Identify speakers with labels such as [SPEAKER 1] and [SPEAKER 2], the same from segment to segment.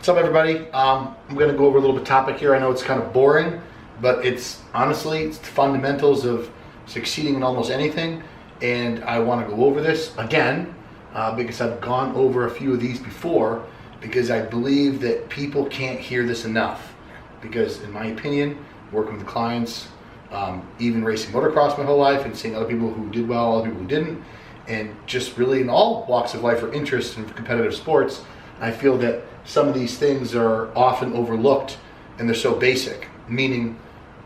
[SPEAKER 1] What's up, everybody? I'm going to go over a little bit topic here. I know it's kind of boring, but it's honestly, it's the fundamentals of succeeding in almost anything. And I want to go over this again because I've gone over a few of these before, because I believe that people can't hear this enough. Because in my opinion, working with clients, even racing motocross my whole life and seeing other people who did well, other people who didn't, and just really in all walks of life or interest in competitive sports, I feel that some of these things are often overlooked and they're so basic, meaning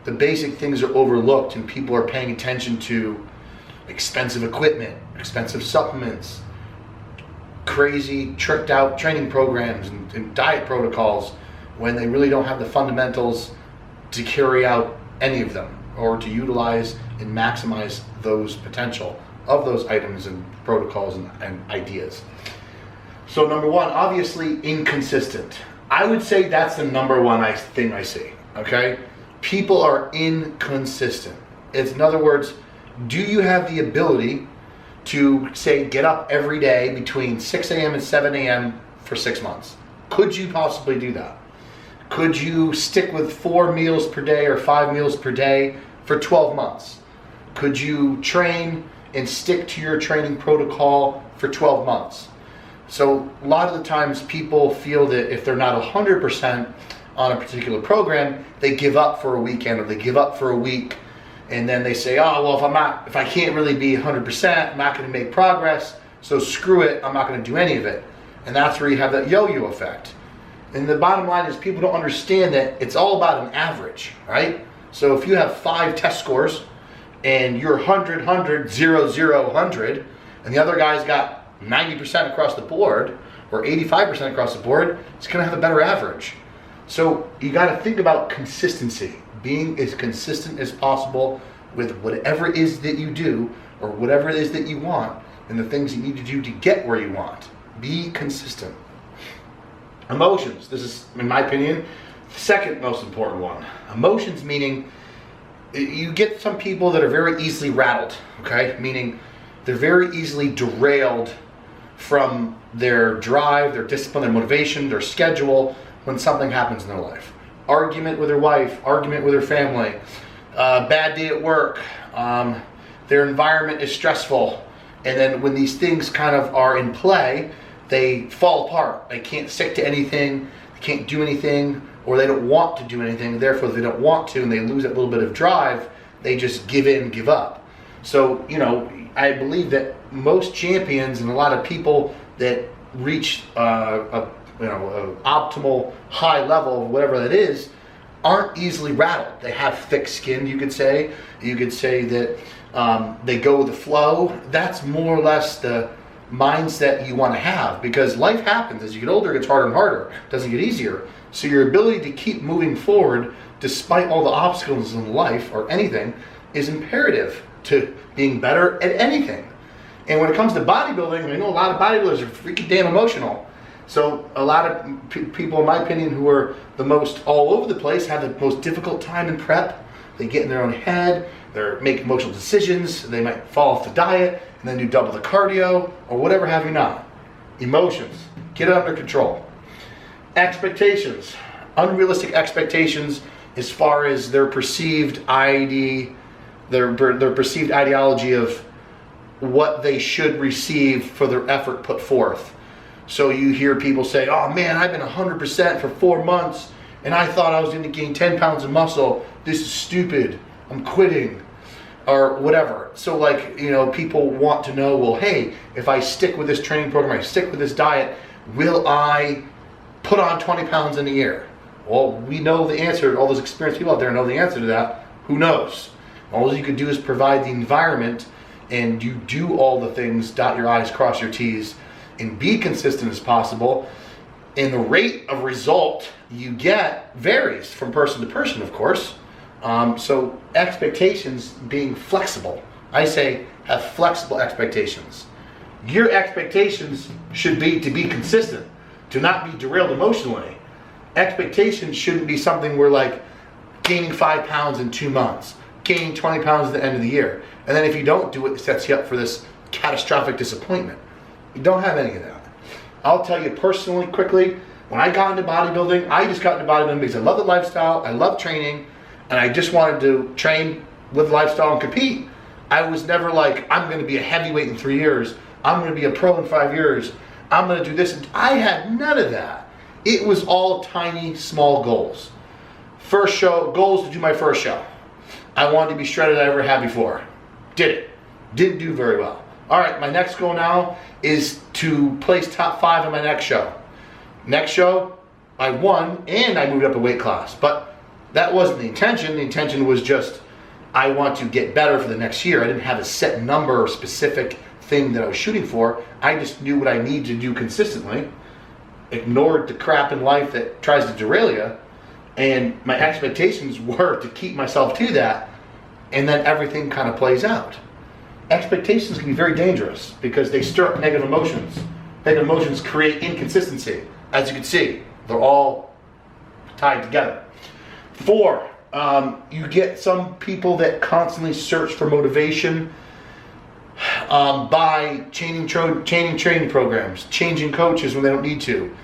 [SPEAKER 1] the basic things are overlooked and people are paying attention to expensive equipment, expensive supplements, crazy tricked out training programs and diet protocols, when they really don't have the fundamentals to carry out any of them or to utilize and maximize those potential of those items and protocols and ideas. So number one, obviously inconsistent. I would say that's the number one thing I see, okay? People are inconsistent. It's, in other words, do you have the ability to, say, get up every day between 6 a.m. and 7 a.m. for 6 months? Could you possibly do that? Could you stick with 4 meals per day or 5 meals per day for 12 months? Could you train and stick to your training protocol for 12 months? So a lot of the times people feel that if they're not 100% on a particular program, they give up for a weekend or they give up for a week, and then they say, oh, well, if I can't really be 100%, I'm not going to make progress, so screw it, I'm not going to do any of it. And that's where you have that yo-yo effect. And the bottom line is people don't understand that it's all about an average, right? So if you have 5 test scores and you're 100, 100, 0, 0, 100, and the other guy's got 90% across the board or 85% across the board, it's going to have a better average. So you got to think about consistency, being as consistent as possible with whatever it is that you do or whatever it is that you want and the things you need to do to get where you want. Be consistent. Emotions. This is, in my opinion, the second most important one. Emotions, meaning you get some people that are very easily rattled, okay? Meaning they're very easily derailed from their drive, their discipline, their motivation, their schedule when something happens in their life. Argument with their wife, argument with their family, bad day at work, their environment is stressful, and then when these things kind of are in play, they fall apart. They can't stick to anything, they can't do anything, or they don't want to do anything. Therefore, they don't want to, and they lose that little bit of drive, they just give in, give up. So, I believe that most champions and a lot of people that reach a optimal high level, whatever that is, aren't easily rattled. They have thick skin, you could say. You could say that they go with the flow. That's more or less the mindset you want to have, because life happens. As you get older, it gets harder and harder. It doesn't get easier. So your ability to keep moving forward despite all the obstacles in life or anything is imperative to being better at anything. And when it comes to bodybuilding, I know a lot of bodybuilders are freaking damn emotional. So a lot of people, in my opinion, who are the most all over the place have the most difficult time in prep. They get in their own head, they're making emotional decisions, they might fall off the diet and then do double the cardio or whatever have you not. Emotions, get it under control. Expectations, unrealistic expectations as far as their perceived their perceived ideology of what they should receive for their effort put forth. So you hear people say, oh man, I've been 100% for 4 months and I thought I was going to gain 10 pounds of muscle. This is stupid. I'm quitting. Or whatever. So people want to know, well, hey, if I stick with this training program, I stick with this diet, will I put on 20 pounds in a year? Well, we know the answer. All those experienced people out there know the answer to that. Who knows? All you could do is provide the environment, and you do all the things, dot your I's, cross your T's, and be consistent as possible. And the rate of result you get varies from person to person, of course. So expectations, being flexible. I say have flexible expectations. Your expectations should be to be consistent, to not be derailed emotionally. Expectations shouldn't be something where gaining 5 pounds in 2 months, gaining 20 pounds at the end of the year. And then if you don't do it, it sets you up for this catastrophic disappointment. You don't have any of that. I'll tell you personally, quickly, When I got into bodybuilding, I just got into bodybuilding because I love the lifestyle, I love training, and I just wanted to train with lifestyle and compete. I was never like, I'm going to be a heavyweight in 3 years. I'm going to be a pro in 5 years. I'm going to do this. I had none of that. It was all tiny, small goals. First show, goals to do my first show. I wanted to be shredded as I ever had before. Did it. Didn't do very well. All right, my next goal now is to place top 5 in my next show. Next show, I won and I moved up a weight class. But that wasn't the intention. The intention was just, I want to get better for the next year. I didn't have a set number or specific thing that I was shooting for. I just knew what I needed to do consistently, ignored the crap in life that tries to derail you, and my expectations were to keep myself to that, and then everything kind of plays out. Expectations can be very dangerous because they stir up negative emotions. Negative emotions create inconsistency. As you can see, they're all tied together. 4, you get some people that constantly search for motivation by changing training programs, changing coaches when they don't need to,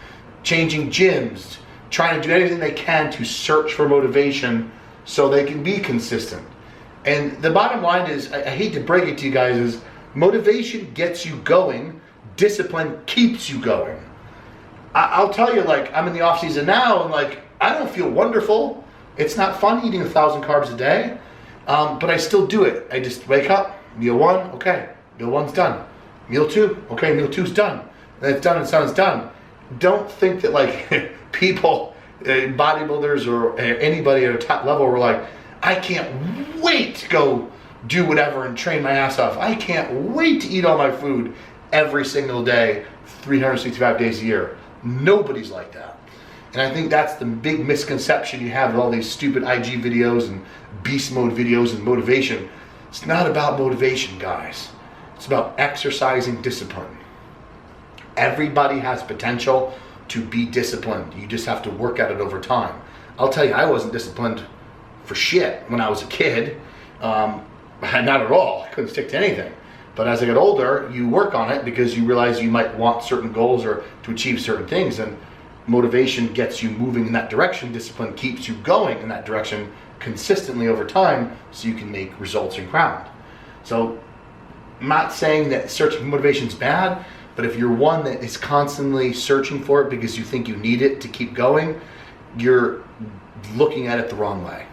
[SPEAKER 1] changing gyms, trying to do anything they can to search for motivation so they can be consistent. And the bottom line is, I hate to break it to you guys, is motivation gets you going, discipline keeps you going. I'll tell you, like, I'm in the off season now, and like, I don't feel wonderful. It's not fun eating 1,000 carbs a day, but I still do it. I just wake up, meal 1, okay, meal 1's done. Meal 2, okay, meal 2's done. Then it's done, it's done. Don't think that like people, bodybuilders or anybody at a top level were like, I can't wait to go do whatever and train my ass off. I can't wait to eat all my food every single day, 365 days a year. Nobody's like that. And I think that's the big misconception you have with all these stupid IG videos and beast mode videos and motivation. It's not about motivation, guys. It's about exercising discipline. Everybody has potential to be disciplined. You just have to work at it over time. I'll tell you, I wasn't disciplined for shit when I was a kid. Not at all. I couldn't stick to anything. But as I got older, you work on it because you realize you might want certain goals or to achieve certain things, and motivation gets you moving in that direction. Discipline keeps you going in that direction consistently over time so you can make results in ground. So I'm not saying that searching for motivation is bad, but if you're one that is constantly searching for it because you think you need it to keep going, you're looking at it the wrong way.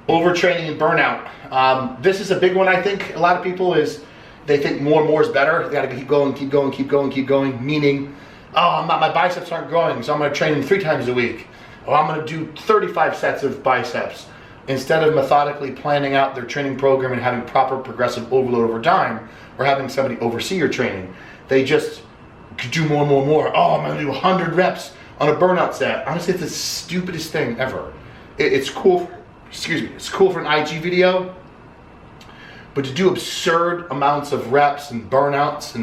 [SPEAKER 1] Overtraining and burnout. This is a big one, I think. A lot of people is, they think more and more is better. They gotta keep going, meaning, oh, my biceps aren't growing, so I'm gonna train them 3 times a week. Or I'm gonna do 35 sets of biceps. Instead of methodically planning out their training program and having proper progressive overload over time, or having somebody oversee your training, they just do more and more and more. Oh, I'm gonna do 100 reps on a burnout set. Honestly, it's the stupidest thing ever. It's cool, it's cool for an IG video, but to do absurd amounts of reps and burnouts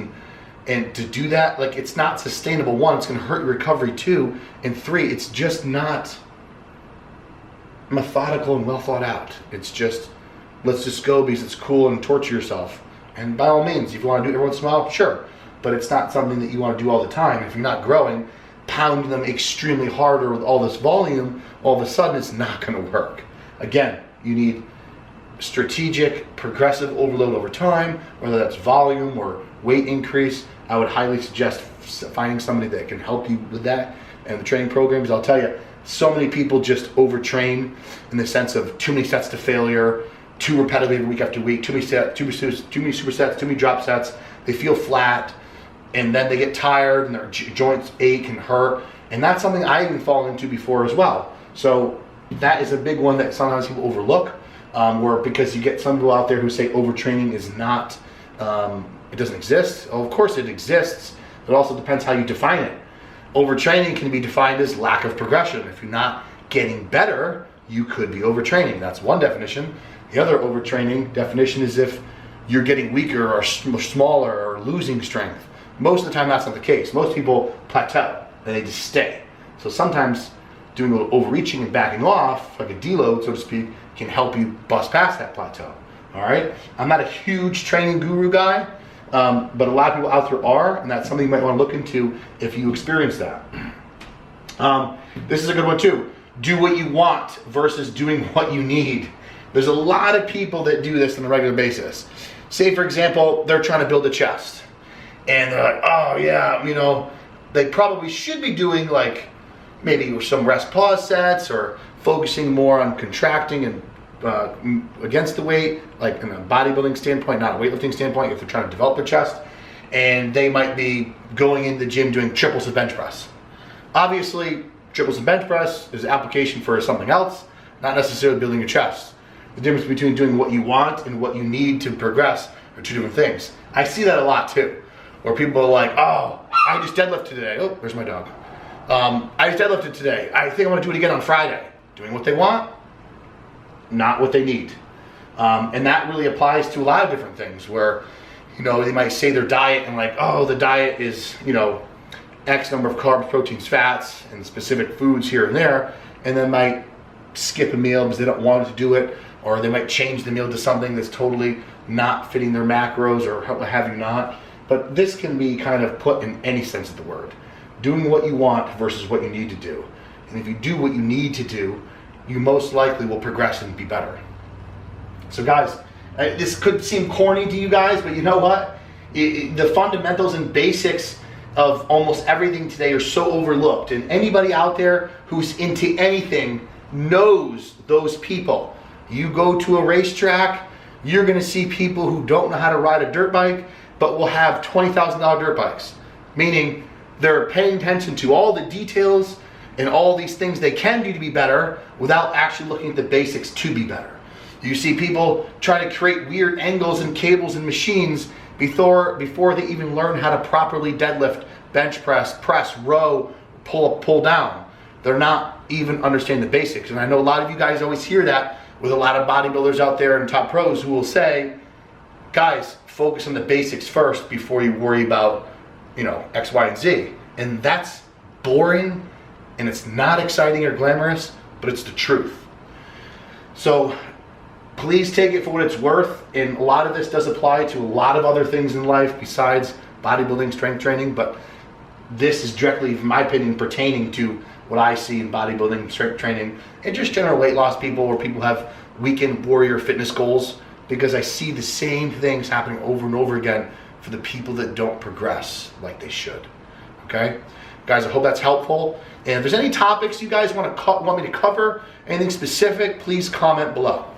[SPEAKER 1] and to do that, like, it's not sustainable. 1, it's gonna hurt your recovery. 2, and 3, it's just not methodical and well thought out. It's just, let's just go because it's cool and torture yourself. And by all means, if you want to do it every once in a while, sure. But it's not something that you want to do all the time. If you're not growing, pounding them extremely harder with all this volume, all of a sudden it's not going to work. Again, you need strategic, progressive overload over time, whether that's volume or weight increase. I would highly suggest finding somebody that can help you with that and the training programs. I'll tell you, so many people just overtrain in the sense of too many sets to failure, too repetitive week after week, too many supersets, too many drop sets. They feel flat, and then they get tired and their joints ache and hurt. And that's something I even fallen into before as well. So that is a big one that sometimes people overlook, where because you get some people out there who say overtraining is not, it doesn't exist. Well, of course it exists. It also depends how you define it. Overtraining can be defined as lack of progression. If you're not getting better, you could be overtraining. That's one definition. The other overtraining definition is if you're getting weaker or smaller or losing strength. Most of the time that's not the case. Most people plateau and they just stay. So sometimes doing a little overreaching and backing off, like a deload, so to speak, can help you bust past that plateau. All right? I'm not a huge training guru guy, but a lot of people out there are, and that's something you might want to look into if you experience that. This is a good one too. Do what you want versus doing what you need. There's a lot of people that do this on a regular basis. Say, for example, they're trying to build a chest. And they're like, oh yeah, you know, they probably should be doing like maybe some rest pause sets or focusing more on contracting and against the weight, like in a bodybuilding standpoint, not a weightlifting standpoint, if they're trying to develop their chest. And they might be going in the gym doing triples of bench press. Obviously, triples and bench press is an application for something else, not necessarily building your chest. The difference between doing what you want and what you need to progress are two different things. I see that a lot too, where people are like, oh, I just deadlifted today. Oh, there's my dog. I just deadlifted today. I think I want to do it again on Friday. Doing what they want, not what they need. And that really applies to a lot of different things where, you know, they might say their diet and like, oh, the diet is, you know, X number of carbs, proteins, fats, and specific foods here and there, and then might skip a meal because they don't want to do it, or they might change the meal to something that's totally not fitting their macros or what have you not. But this can be kind of put in any sense of the word. Doing what you want versus what you need to do. And if you do what you need to do, you most likely will progress and be better. So guys, this could seem corny to you guys, but you know what? The fundamentals and basics of almost everything today are so overlooked, and anybody out there who's into anything knows those people. You go to a racetrack, you're gonna see people who don't know how to ride a dirt bike, but will have $20,000 dirt bikes, meaning they're paying attention to all the details and all these things they can do to be better without actually looking at the basics to be better. You see people trying to create weird angles and cables and machines before they even learn how to properly deadlift, bench press, row, pull down. They're not even understanding the basics. And I know a lot of you guys always hear that with a lot of bodybuilders out there and top pros who will say, guys, focus on the basics first before you worry about, you know, X, Y, and Z. And that's boring, and it's not exciting or glamorous, but it's the truth. So please take it for what it's worth, and a lot of this does apply to a lot of other things in life besides bodybuilding, strength training, but this is directly, in my opinion, pertaining to what I see in bodybuilding, strength training, and just general weight loss people, where people have weekend warrior fitness goals, because I see the same things happening over and over again for the people that don't progress like they should. Okay? Guys, I hope that's helpful. And if there's any topics you guys want me to cover, anything specific, please comment below.